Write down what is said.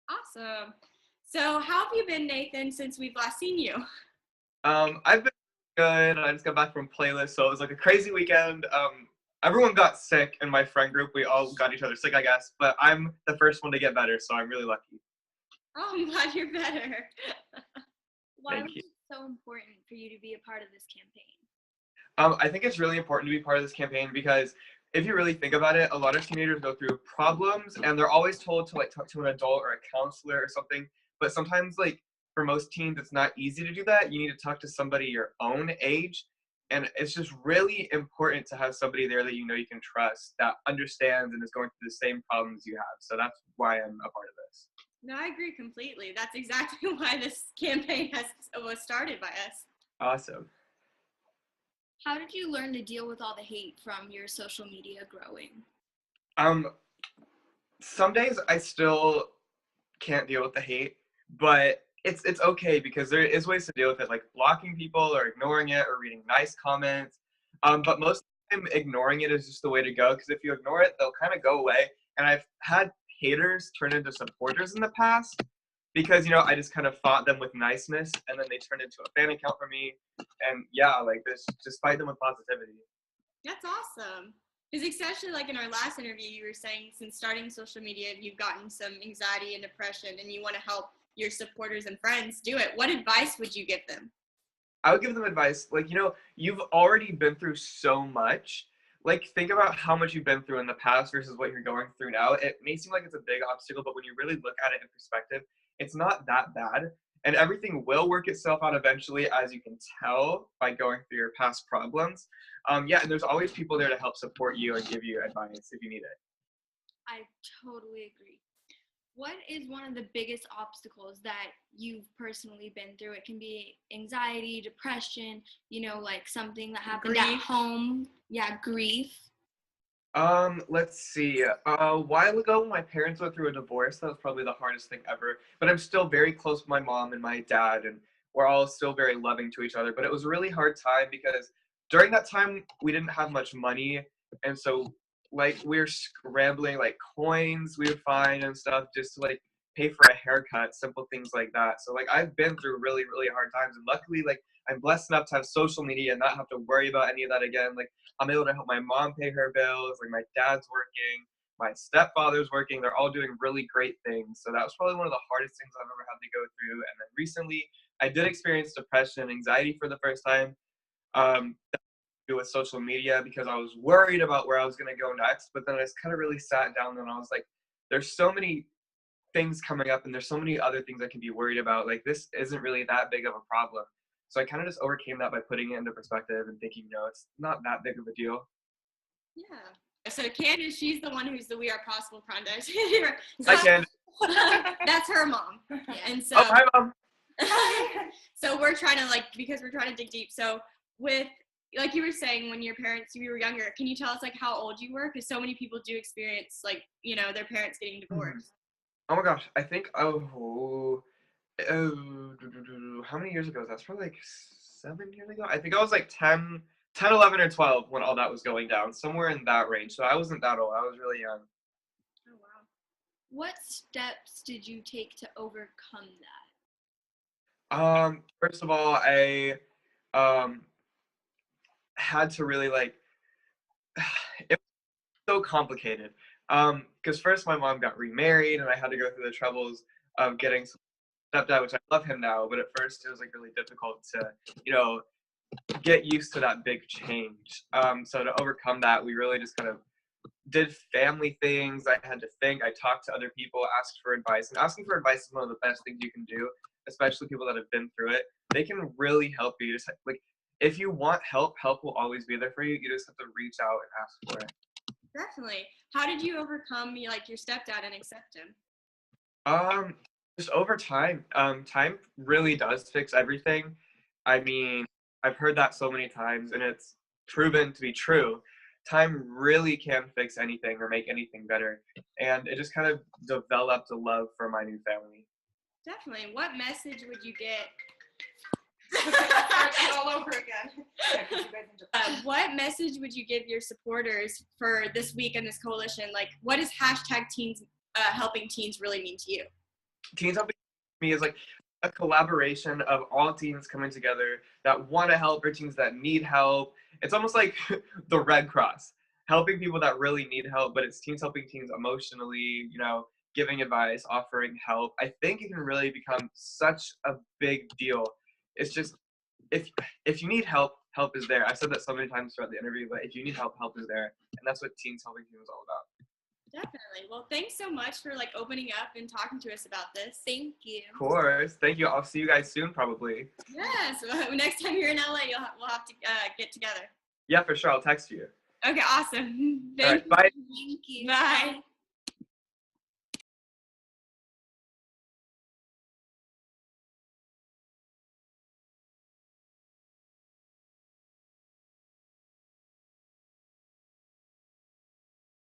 Awesome. So how have you been, Nathan, since we've last seen you? I've been good. I just got back from playlist, so it was like a crazy weekend. Everyone got sick in my friend group. We all got each other sick, I guess. But I'm the first one to get better, so I'm really lucky. Oh, I'm glad you're better. Why was Thank you. it so important for you to be a part of this campaign? I think it's really important to be part of this campaign because if you really think about it, a lot of teenagers go through problems and they're always told to like talk to an adult or a counselor or something. But sometimes like for most teens, it's not easy to do that. You need to talk to somebody your own age. And it's just really important to have somebody there that you know you can trust that understands and is going through the same problems you have. So that's why I'm a part of this. No, I agree completely. That's exactly why this campaign was started by us. Awesome. How did you learn to deal with all the hate from your social media growing? Um, some days I still can't deal with the hate, but it's okay because there is ways to deal with it, like blocking people or ignoring it or reading nice comments. But most of the time, ignoring it is just the way to go because if you ignore it, they'll kind of go away. And I've had haters turn into supporters in the past because I just kind of fought them with niceness, and then they turned into a fan account for me. And yeah, like this, just fight them with positivity. That's awesome. Because especially like in our last interview, you were saying since starting social media, you've gotten some anxiety and depression and you want to help your supporters and friends do it. What advice would you give them? I would give them advice, like, you've already been through so much. Like, think about how much you've been through in the past versus what you're going through now. It may seem like it's a big obstacle, but when you really look at it in perspective, it's not that bad. And everything will work itself out eventually, as you can tell by going through your past problems. Yeah, and there's always people there to help support you and give you advice if you need it. I totally agree. What is one of the biggest obstacles that you've personally been through? It can be anxiety, depression, like something that happened at Grief. home. Yeah, grief. Let's see. A while ago, when my parents went through a divorce, that was probably the hardest thing ever. But I'm still very close with my mom and my dad, and we're all still very loving to each other. But it was a really hard time because during that time, we didn't have much money, and so like we were scrambling like coins we would find and stuff just to like pay for a haircut, simple things like that. So like I've been through really, really hard times, and luckily, like I'm blessed enough to have social media and not have to worry about any of that again. Like I'm able to help my mom pay her bills. Like my dad's working, my stepfather's working. They're all doing really great things. So that was probably one of the hardest things I've ever had to go through. And then recently, I did experience depression and anxiety for the first time. That had to do with social media because I was worried about where I was going to go next. But then I just kind of really sat down and I was like, there's so many things coming up and there's so many other things I can be worried about. Like this isn't really that big of a problem. So I kind of just overcame that by putting it into perspective and thinking, it's not that big of a deal. Yeah. So Candace, she's the one who's the We Are Possible project. So Hi, Candace. that's her mom. Yeah. And so Oh, hi, Mom. so we're trying to because we're trying to dig deep. So with like you were saying, when you were younger, can you tell us like how old you were? Because so many people do experience their parents getting divorced. Oh my gosh, I think how many years ago was that? It's probably like 7 years ago. I think I was like 10, 11, or 12 when all that was going down, somewhere in that range. So I wasn't that old. I was really young. Oh wow. What steps did you take to overcome First of all, I um had to really like it was so complicated. Because first my mom got remarried and I had to go through the troubles of getting stepdad, which I love him now, but at first it was like really difficult to, get used to that big change. So to overcome that, we really just kind of did family things. I had to think. I talked to other people, asked for advice, and asking for advice is one of the best things you can do, especially people that have been through it. They can really help you. Just like if you want help, help will always be there for you. You just have to reach out and ask for it. Definitely. How did you overcome your stepdad and accept him? Just over time. Time really does fix everything. I mean, I've heard that so many times, and it's proven to be true. Time really can fix anything or make anything better, and it just kind of developed a love for my new family. Definitely. What message would you get? all over again. What message would you give your supporters for this week and this coalition? Like, what does #teens helping teens really mean to you? Teens Helping me is like a collaboration of all teens coming together that want to help or teens that need help. It's almost like the Red Cross, helping people that really need help, but it's teens helping teens emotionally, giving advice, offering help. I think it can really become such a big deal. It's just if you need help, help is there. I've said that so many times throughout the interview, but if you need help, help is there. And that's what Teens Helping Teens is all about. Definitely. Well, thanks so much for like opening up and talking to us about this. Thank you. Of course. Thank you. I'll see you guys soon, probably. Yes. Next time you're in LA, we'll have to get together. Yeah, for sure. I'll text you. Okay, awesome. All right, bye. Thank you. Bye.